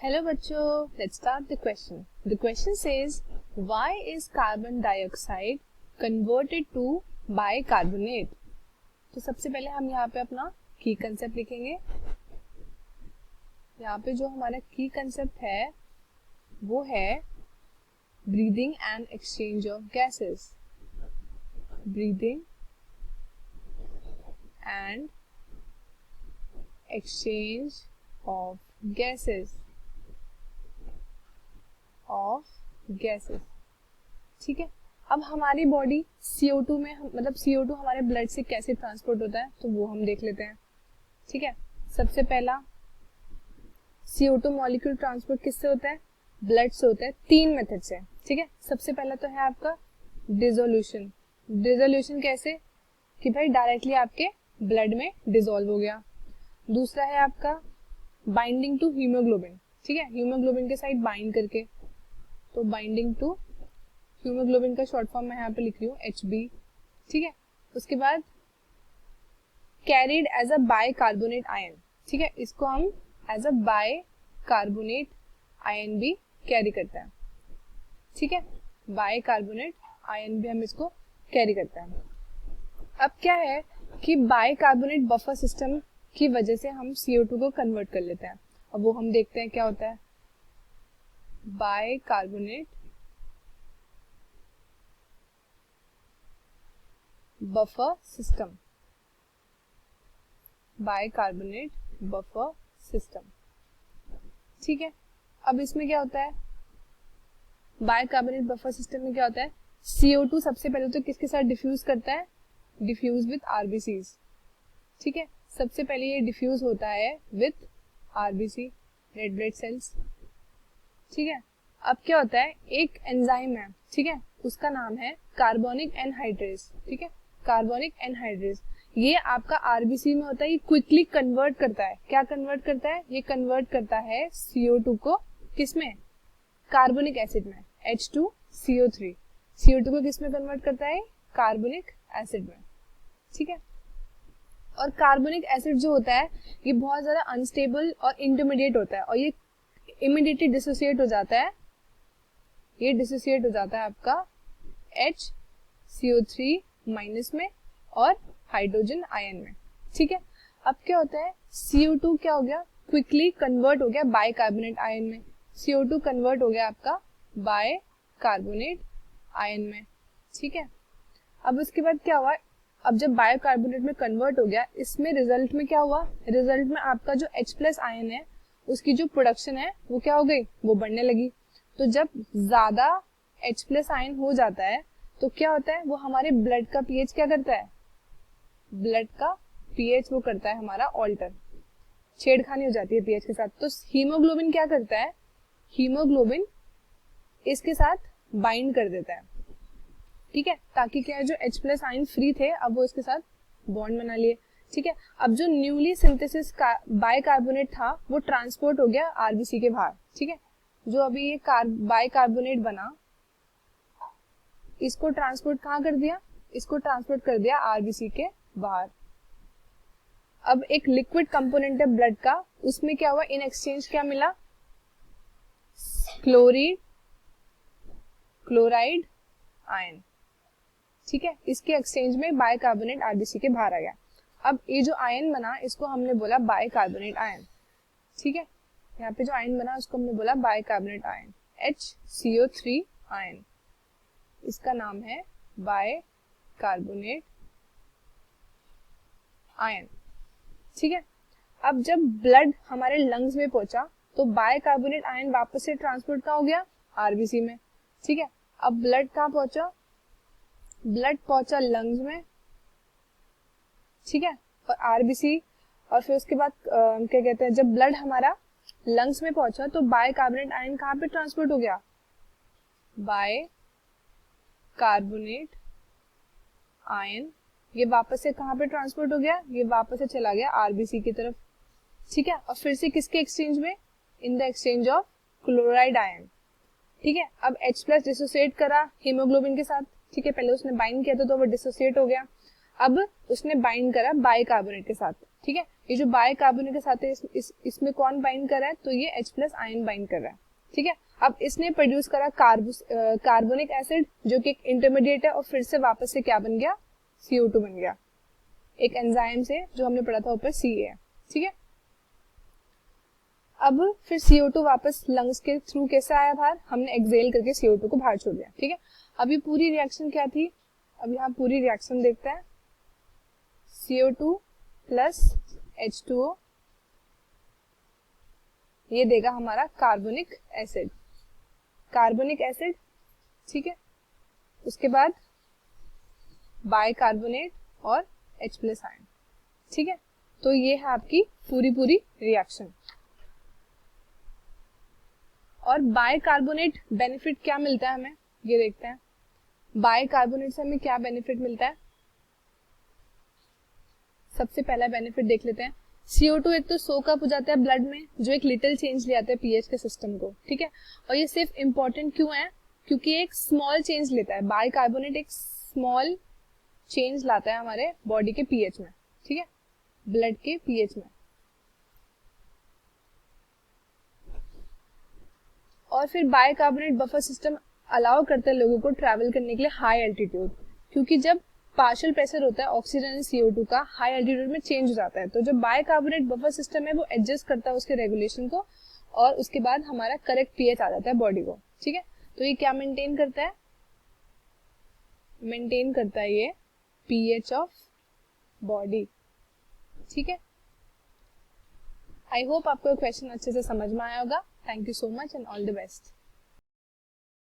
Hello बच्चों, let's start the question. The question says, why is carbon dioxide converted to bicarbonate? तो सबसे पहले हम यहाँ पे अपना की कंसेप्ट लिखेंगे. यहाँ पे जो हमारा की कंसेप्ट है वो है breathing and exchange of gases. Breathing and exchange of gases. ठीक है. अब हमारी बॉडी CO2 में मतलब CO2 हमारे ब्लड से कैसे ट्रांसपोर्ट होता है तो वो हम देख लेते हैं. ठीक है. सबसे पहला CO2 मॉलिक्यूल ट्रांसपोर्ट किससे होता है? ब्लड से होता है. 3 मेथड से. ठीक है. सबसे पहला तो है आपका डिसोल्यूशन. डिसोल्यूशन कैसे कि भाई डायरेक्टली आपके ब्लड में डिसॉल्व हो गया. दूसरा है आपका बाइंडिंग टू हीमोग्लोबिन. ठीक है. हीमोग्लोबिन के साइड बाइंड करके, तो बाइंडिंग टू हीमोग्लोबिन का शॉर्ट फॉर्म मैं यहाँ पे लिख रही हूँ HB. ठीक है. उसके बाद carried as a bicarbonate ion. ठीक है. इसको हम एज अ बाइकार्बोनेट आयन भी कैरी करता है. ठीक है. बाइकार्बोनेट आयन भी हम इसको कैरी करता है. अब क्या है कि बाइकार्बोनेट बफर सिस्टम की वजह से हम CO2 को कन्वर्ट कर लेते हैं. अब वो हम देखते हैं क्या होता है. Bicarbonate buffer system. Bicarbonate buffer system. ठीक है. अब इसमें क्या होता है, बाइकार्बोनेट बफर सिस्टम में क्या होता है, CO2 सबसे पहले तो किसके साथ डिफ्यूज करता है? Diffuse with RBCs. ठीक है. सबसे पहले ये डिफ्यूज होता है with RBC, red blood cells. ठीक है. अब क्या होता है, एक एंजाइम है. ठीक है. उसका नाम है कार्बोनिक एनहाइड्रेज. ठीक है. Carbonic anhydrase. ये आपका RBC में होता है. ये क्विकली कन्वर्ट करता है. क्या कन्वर्ट करता है? ये कन्वर्ट करता है CO2 को किसमें? कार्बोनिक एसिड में, H2CO3. CO2 को किसमें कन्वर्ट करता है? कार्बोनिक एसिड में. ठीक है. और कार्बोनिक एसिड जो होता है ये बहुत ज्यादा अनस्टेबल और इंटरमीडिएट होता है, और ये इमीडिएटली डिसोसिएट हो जाता है. ये डिसोसिएट हो जाता है आपका HCO3 माइनस में और हाइड्रोजन आयन में. ठीक है. अब क्या होता है, CO2 क्या हो गया, क्विकली कन्वर्ट हो गया बाइकार्बोनेट आयन में. CO2 कन्वर्ट हो गया आपका बाइकार्बोनेट आयन में. ठीक है. अब उसके बाद क्या हुआ, अब जब बाइकार्बोनेट में कन्वर्ट हो गया, इसमें रिजल्ट में क्या हुआ, रिजल्ट में आपका जो H+ आयन है उसकी जो प्रोडक्शन है वो क्या हो गई, वो बढ़ने लगी. तो जब ज्यादा H+ आयन हो जाता है तो क्या होता है, वो हमारे ब्लड का pH क्या करता है, ब्लड का pH वो करता है हमारा ऑल्टर, छेड़खानी हो जाती है pH के साथ. तो हीमोग्लोबिन क्या करता है, हीमोग्लोबिन इसके साथ बाइंड कर देता है. ठीक है. ताकि क्या है, जो H+ आयन फ्री थे अब वो इसके साथ बॉन्ड बना लिए. ठीक है. अब जो न्यूली सिंथेसिस बाइकार्बोनेट था वो ट्रांसपोर्ट हो गया RBC के बाहर. ठीक है. जो अभी ये बाइकार्बोनेट बना, इसको ट्रांसपोर्ट कहाँ कर दिया, इसको ट्रांसपोर्ट कर दिया RBC के बाहर. अब एक लिक्विड कंपोनेंट है ब्लड का, उसमें क्या हुआ, इन एक्सचेंज क्या मिला, क्लोराइड आयन. ठीक है. इसके एक्सचेंज में बाइकार्बोनेट RBC के बाहर आ गया. अब ये जो आयन बना इसको हमने बोला बाइकार्बोनेट आयन. ठीक है. यहाँ पे जो आयन बना उसको हमने बोला बाइकार्बोनेट आयन, HCO3 आयन. इसका नाम है बाइकार्बोनेट आयन. ठीक है. अब जब ब्लड हमारे लंग्स में पहुंचा तो बाइकार्बोनेट आयन वापस से ट्रांसपोर्ट कहाँ हो गया, RBC में. ठीक है. अब ब्लड कहाँ पहुंचा, ब्लड पहुंचा लंग्स में. ठीक है. और RBC, और फिर उसके बाद क्या कहते हैं, जब ब्लड हमारा लंग्स में पहुंचा तो बाइकार्बोनेट आयन कहाँ पे ट्रांसपोर्ट हो गया, बाइकार्बोनेट आयन ये वापस से कहाँ पे ट्रांसपोर्ट हो गया, ये वापस से चला गया RBC की तरफ. ठीक है. और फिर से किसके एक्सचेंज में, in the exchange of chloride ion. ठीक है. अब H+ डिसोसिएट करा हीमोग्लोबिन के साथ. ठीक है. पहले उसने बाइंड किया था तो वो डिसोसिएट हो गया. अब उसने बाइंड करा बाइकार्बोनेट के साथ. ठीक है. ये जो बाइकार्बोनेट के साथ है इसमें कौन बाइंड कर रहा है, तो ये H+ आयन बाइंड कर रहा है, ठीक है। अब इसने प्रोड्यूस करा कार्बोनिक एसिड जो कि एक इंटरमीडिएट है, और फिर से वापस से क्या बन गया, CO2 बन गया, एक एंजाइम से जो हमने पढ़ा था ऊपर CA, ठीक है। अब फिर CO2 वापस लंग्स के थ्रू कैसे आया बाहर, हमने एक्सेल करके CO2 को बाहर छोड़ दिया, ठीक है। अब ये पूरी रिएक्शन क्या थी, अब यहाँ पूरी रिएक्शन देखते हैं। CO2 प्लस H2O, ये देगा हमारा कार्बोनिक एसिड, ठीक है। उसके बाद बाइकार्बोनेट और H+ आयन, ठीक है। तो ये है आपकी पूरी रिएक्शन। और बाइकार्बोनेट बेनिफिट क्या मिलता है हमें, ये देखते हैं। बाइकार्बोनेट से हमें क्या बेनिफिट मिलता है, सबसे पहला बेनिफिट देख लेते हैं। CO2 एक तो सोक अप हो जाता है ब्लड में, जो एक लिटिल चेंज ले आता है पीएच के सिस्टम को, ठीक है। और ये सिर्फ इंपॉर्टेंट क्यों है, क्योंकि एक स्मॉल चेंज लेता है, बाइकार्बोनेट एक स्मॉल चेंज लाता है हमारे बॉडी के पीएच में, ठीक है, ब्लड के पीएच में। और फिर बाइकार्बोनेट बफर सिस्टम अलाउ करता है लोगों को ट्रैवल करने के लिए हाई एल्टीट्यूड, क्योंकि जब पार्शियल प्रेशर होता है ऑक्सीजन एंड CO2 का हाई एल्टीट्यूड में चेंज हो जाता है, तो जो बाइकार्बोनेट बफर सिस्टम है वो एडजस्ट करता है उसके रेगुलेशन को, और उसके बाद हमारा करेक्ट पीएच आ जाता है बॉडी को, ठीक है। तो ये क्या मेंटेन करता है, ये पीएच ऑफ बॉडी, ठीक है। आई होप आपको क्वेश्चन अच्छे से समझ में आया होगा। Thank you so much and all the best.